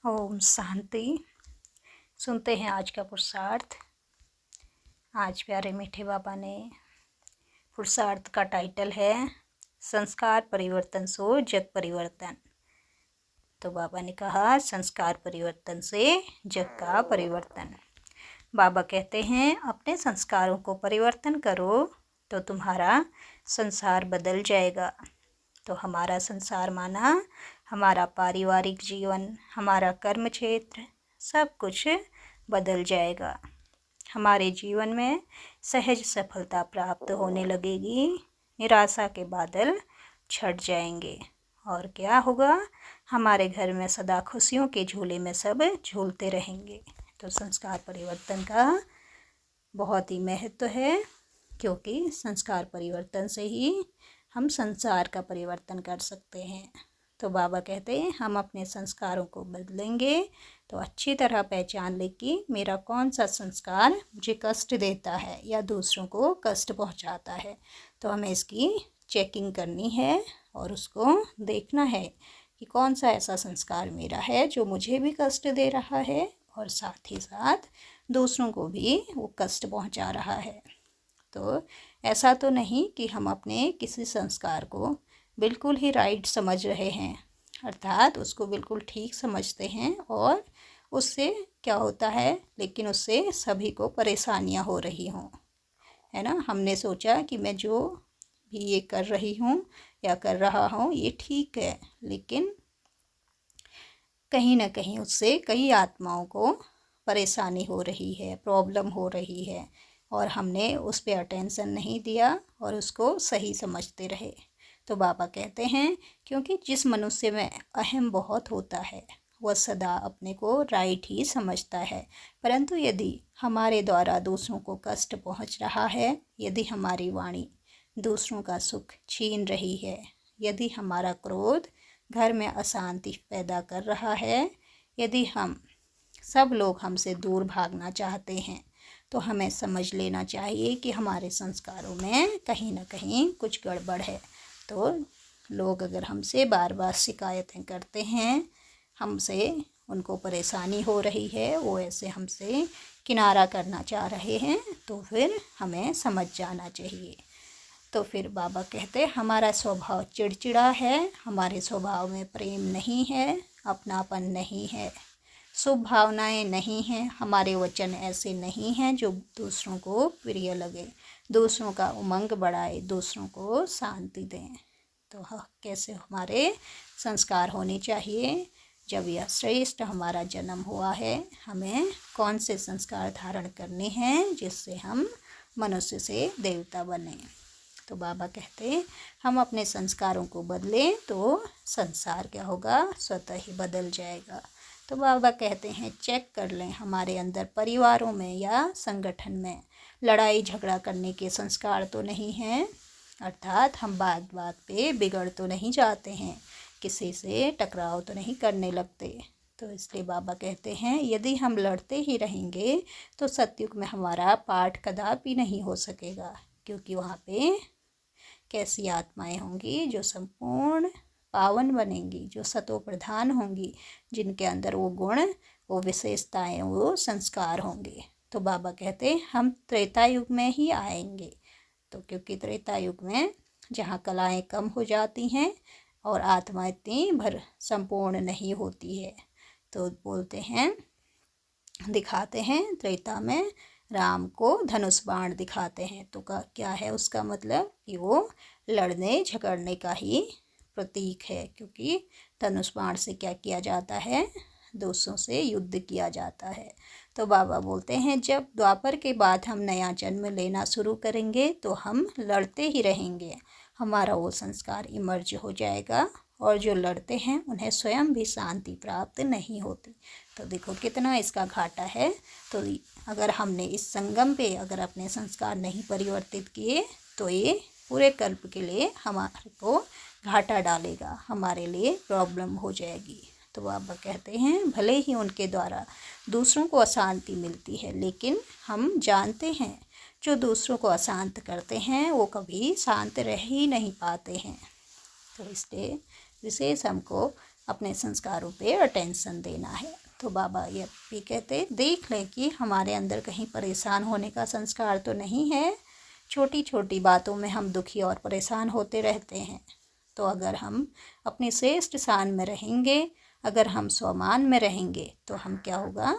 ओम शांति। सुनते हैं आज का पुरुषार्थ। आज प्यारे मीठे बाबा ने पुरुषार्थ का टाइटल है संस्कार परिवर्तन सो जग परिवर्तन। तो बाबा ने कहा संस्कार परिवर्तन से जग का परिवर्तन। बाबा कहते हैं अपने संस्कारों को परिवर्तन करो तो तुम्हारा संसार बदल जाएगा। तो हमारा संसार माना हमारा पारिवारिक जीवन, हमारा कर्म क्षेत्र, सब कुछ बदल जाएगा। हमारे जीवन में सहज सफलता प्राप्त होने लगेगी, निराशा के बादल छट जाएंगे और क्या होगा, हमारे घर में सदा खुशियों के झूले में सब झूलते रहेंगे। तो संस्कार परिवर्तन का बहुत ही महत्व है, क्योंकि संस्कार परिवर्तन से ही हम संसार का परिवर्तन कर सकते हैं। तो बाबा कहते हैं हम अपने संस्कारों को बदलेंगे तो अच्छी तरह पहचान ले कि मेरा कौन सा संस्कार मुझे कष्ट देता है या दूसरों को कष्ट पहुंचाता है। तो हमें इसकी चेकिंग करनी है और उसको देखना है कि कौन सा ऐसा संस्कार मेरा है जो मुझे भी कष्ट दे रहा है और साथ ही साथ दूसरों को भी वो कष्ट पहुंचा रहा है। तो ऐसा तो नहीं कि हम अपने किसी संस्कार को बिल्कुल ही राइट समझ रहे हैं, अर्थात उसको बिल्कुल ठीक समझते हैं और उससे क्या होता है, लेकिन उससे सभी को परेशानियां हो रही हों, है ना। हमने सोचा कि मैं जो भी ये कर रही हूँ या कर रहा हूँ ये ठीक है, लेकिन कहीं ना कहीं उससे कई आत्माओं को परेशानी हो रही है, प्रॉब्लम हो रही है और हमने उस पर अटेंशन नहीं दिया और उसको सही समझते रहे। तो बाबा कहते हैं क्योंकि जिस मनुष्य में अहम बहुत होता है वह सदा अपने को राइट ही समझता है, परंतु यदि हमारे द्वारा दूसरों को कष्ट पहुंच रहा है, यदि हमारी वाणी दूसरों का सुख छीन रही है, यदि हमारा क्रोध घर में अशांति पैदा कर रहा है, यदि हम सब लोग हमसे दूर भागना चाहते हैं, तो हमें समझ लेना चाहिए कि हमारे संस्कारों में कहीं ना कहीं कुछ गड़बड़ है। तो लोग अगर हमसे बार बार शिकायतें करते हैं, हमसे उनको परेशानी हो रही है, वो ऐसे हमसे किनारा करना चाह रहे हैं, तो फिर हमें समझ जाना चाहिए। तो फिर बाबा कहते हमारा स्वभाव चिड़चिड़ा है, हमारे स्वभाव में प्रेम नहीं है, अपनापन नहीं है, शुभ भावनाएं नहीं हैं, हमारे वचन ऐसे नहीं हैं जो दूसरों को प्रिय लगे, दूसरों का उमंग बढ़ाए, दूसरों को शांति दें। तो कैसे हमारे संस्कार होने चाहिए, जब यह श्रेष्ठ हमारा जन्म हुआ है, हमें कौन से संस्कार धारण करने हैं जिससे हम मनुष्य से देवता बने। तो बाबा कहते हम अपने संस्कारों को बदलें तो संसार क्या होगा, स्वतः ही बदल जाएगा। तो बाबा कहते हैं चेक कर लें हमारे अंदर परिवारों में या संगठन में लड़ाई झगड़ा करने के संस्कार तो नहीं हैं, अर्थात हम बात बात पे बिगड़ तो नहीं जाते हैं, किसी से टकराव तो नहीं करने लगते। तो इसलिए बाबा कहते हैं यदि हम लड़ते ही रहेंगे तो सतयुग में हमारा पाठ कदापि नहीं हो सकेगा, क्योंकि वहाँ पे कैसी आत्माएं होंगी जो संपूर्ण पावन बनेंगी, जो सतो प्रधान होंगी, जिनके अंदर वो गुण, वो विशेषताएं, वो संस्कार होंगे। तो बाबा कहते हम त्रेता युग में ही आएंगे। तो क्योंकि त्रेता युग में जहाँ कलाएं कम हो जाती हैं और आत्मा इतनी भर संपूर्ण नहीं होती है, तो बोलते हैं दिखाते हैं त्रेता में राम को धनुष बाण दिखाते हैं। तो क्या है उसका मतलब कि वो लड़ने झगड़ने का ही प्रतीक है, क्योंकि धनुष बाण से क्या किया जाता है, दूसरों से युद्ध किया जाता है। तो बाबा बोलते हैं जब द्वापर के बाद हम नया जन्म लेना शुरू करेंगे तो हम लड़ते ही रहेंगे, हमारा वो संस्कार इमर्ज हो जाएगा और जो लड़ते हैं उन्हें स्वयं भी शांति प्राप्त नहीं होती। तो देखो कितना इसका घाटा है। तो अगर हमने इस संगम पे अगर अपने संस्कार नहीं परिवर्तित किए तो ये पूरे कल्प के लिए हमारे को घाटा डालेगा, हमारे लिए प्रॉब्लम हो जाएगी। तो बाबा कहते हैं भले ही उनके द्वारा दूसरों को अशांति मिलती है, लेकिन हम जानते हैं जो दूसरों को अशांत करते हैं वो कभी शांत रह ही नहीं पाते हैं। तो इसलिए विशेष हमको अपने संस्कारों पे अटेंशन देना है। तो बाबा ये भी कहते देख लें कि हमारे अंदर कहीं परेशान होने का संस्कार तो नहीं है। छोटी छोटी बातों में हम दुखी और परेशान होते रहते हैं। तो अगर हम अपने श्रेष्ठ स्थान में रहेंगे, अगर हम स्वमान में रहेंगे, तो हम क्या होगा,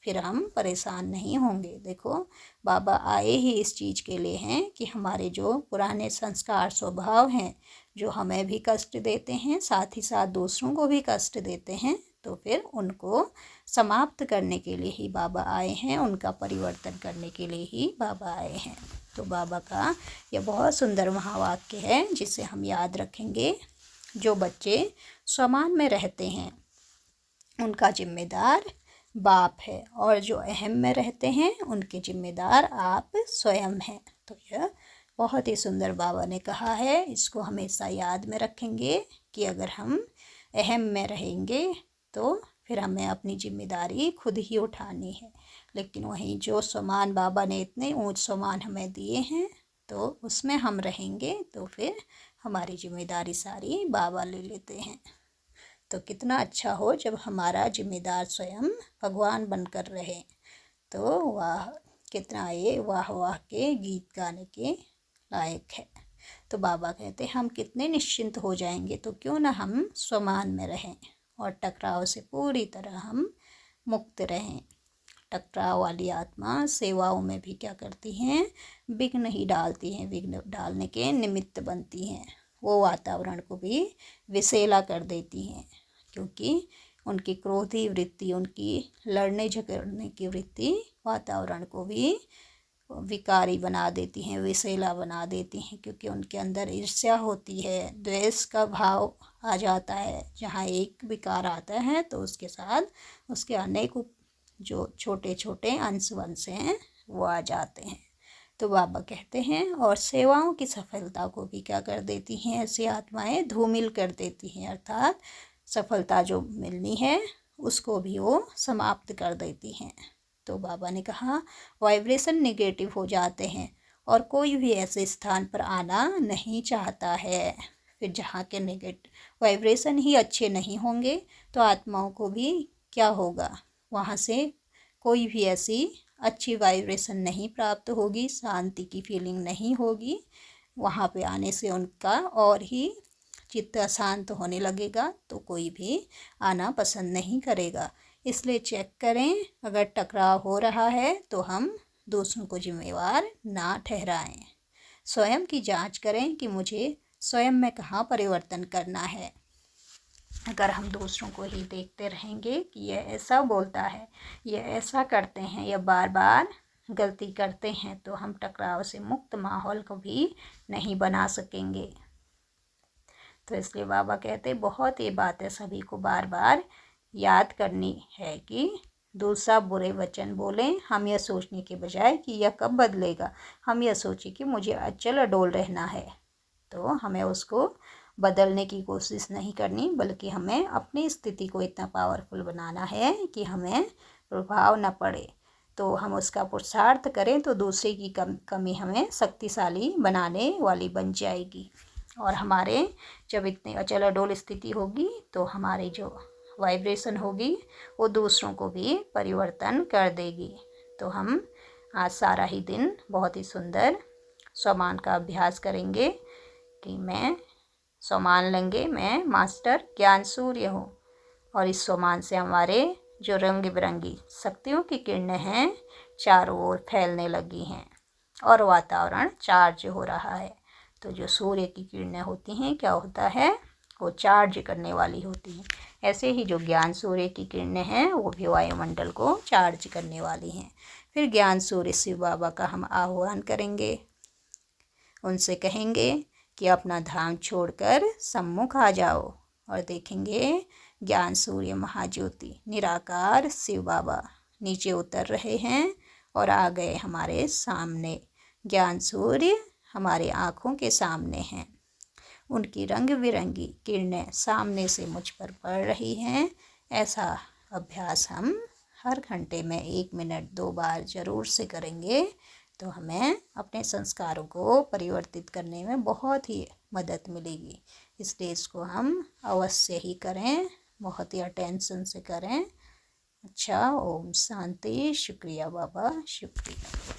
फिर हम परेशान नहीं होंगे। देखो बाबा आए ही इस चीज़ के लिए हैं कि हमारे जो पुराने संस्कार स्वभाव हैं, जो हमें भी कष्ट देते हैं, साथ ही साथ दूसरों को भी कष्ट देते हैं, तो फिर उनको समाप्त करने के लिए ही बाबा आए हैं, उनका परिवर्तन करने के लिए ही बाबा आए हैं। तो बाबा का यह बहुत सुंदर महावाक्य है जिसे हम याद रखेंगे। जो बच्चे स्वमान में रहते हैं उनका जिम्मेदार बाप है, और जो अहम में रहते हैं उनके जिम्मेदार आप स्वयं हैं। तो यह बहुत ही सुंदर बाबा ने कहा है, इसको हमेशा याद में रखेंगे कि अगर हम अहम में रहेंगे तो फिर हमें अपनी जिम्मेदारी खुद ही उठानी है। लेकिन वहीं जो स्वमान बाबा ने इतने ऊंच स्वमान हमें दिए हैं, तो उसमें हम रहेंगे तो फिर हमारी जिम्मेदारी सारी बाबा ले लेते हैं। तो कितना अच्छा हो जब हमारा जिम्मेदार स्वयं भगवान बनकर रहे। तो वाह, कितना ये वाह वाह के गीत गाने के लायक है। तो बाबा कहते हम कितने निश्चिंत हो जाएंगे, तो क्यों ना हम स्वमान में रहें और टकराव से पूरी तरह हम मुक्त रहें। टकराव वाली आत्मा सेवाओं में भी क्या करती हैं, विघ्न ही डालती हैं, विघ्न डालने के निमित्त बनती हैं। वो वातावरण को भी विषैला कर देती हैं, क्योंकि उनकी क्रोधी वृत्ति, उनकी लड़ने झगड़ने की वृत्ति वातावरण को भी विकारी बना देती हैं, विषैला बना देती हैं। क्योंकि उनके अंदर ईर्ष्या होती है, द्वेष का भाव आ जाता है। जहाँ एक विकार आता है तो उसके साथ उसके अनेक जो छोटे छोटे अंश वंश हैं वो आ जाते हैं। तो बाबा कहते हैं और सेवाओं की सफलता को भी क्या कर देती हैं, ऐसी आत्माएं धूमिल कर देती हैं, अर्थात सफलता जो मिलनी है उसको भी वो समाप्त कर देती हैं। तो बाबा ने कहा वाइब्रेशन नेगेटिव हो जाते हैं और कोई भी ऐसे स्थान पर आना नहीं चाहता है। फिर जहाँ के नेगेटिव वाइब्रेशन ही अच्छे नहीं होंगे तो आत्माओं को भी क्या होगा, वहाँ से कोई भी ऐसी अच्छी वाइब्रेशन नहीं प्राप्त होगी, शांति की फीलिंग नहीं होगी। वहाँ पे आने से उनका और ही चित्त अशांत होने लगेगा, तो कोई भी आना पसंद नहीं करेगा। इसलिए चेक करें, अगर टकराव हो रहा है तो हम दूसरों को जिम्मेवार ना ठहराएं। स्वयं की जांच करें कि मुझे स्वयं में कहाँ परिवर्तन करना है। अगर हम दूसरों को ही देखते रहेंगे कि यह ऐसा बोलता है, यह ऐसा करते हैं, या बार बार गलती करते हैं, तो हम टकराव से मुक्त माहौल को भी नहीं बना सकेंगे। तो इसलिए बाबा कहते बहुत ये बातें सभी को बार बार याद करनी है कि दूसरा बुरे वचन बोलें, हम यह सोचने के बजाय कि यह कब बदलेगा, हम यह सोचें कि मुझे अचल अडोल रहना है। तो हमें उसको बदलने की कोशिश नहीं करनी, बल्कि हमें अपनी स्थिति को इतना पावरफुल बनाना है कि हमें प्रभाव न पड़े। तो हम उसका पुरुषार्थ करें तो दूसरे की कमी हमें शक्तिशाली बनाने वाली बन जाएगी। और हमारे जब इतनी अचल अडोल स्थिति होगी तो हमारी जो वाइब्रेशन होगी वो दूसरों को भी परिवर्तन कर देगी। तो हम आज सारा ही दिन बहुत ही सुंदर स्वमान का अभ्यास करेंगे कि मैं स्वमान लेंगे, मैं मास्टर ज्ञान सूर्य हूँ, और इस स्वमान से हमारे जो रंग बिरंगी शक्तियों की किरणें हैं चारों ओर फैलने लगी हैं और वातावरण चार्ज हो रहा है। तो जो सूर्य की किरणें होती हैं, क्या होता है, वो चार्ज करने वाली होती हैं। ऐसे ही जो ज्ञान सूर्य की किरणें हैं वो भी वायुमंडल को चार्ज करने वाली हैं। फिर ज्ञान सूर्य शिव बाबा का हम आह्वान करेंगे, उनसे कहेंगे कि अपना धाम छोड़कर सम्मुख आ जाओ, और देखेंगे ज्ञान सूर्य महाज्योति निराकार शिव बाबा नीचे उतर रहे हैं और आ गए हमारे सामने। ज्ञान सूर्य हमारे आँखों के सामने हैं, उनकी रंग बिरंगी किरणें सामने से मुझ पर पड़ रही हैं। ऐसा अभ्यास हम हर घंटे में 1 मिनट 2 बार ज़रूर से करेंगे, तो हमें अपने संस्कारों को परिवर्तित करने में बहुत ही मदद मिलेगी। इस डेज को हम अवश्य ही करें, बहुत ही अटेंशन से करें। अच्छा, ओम शांति। शुक्रिया बाबा, शुक्रिया।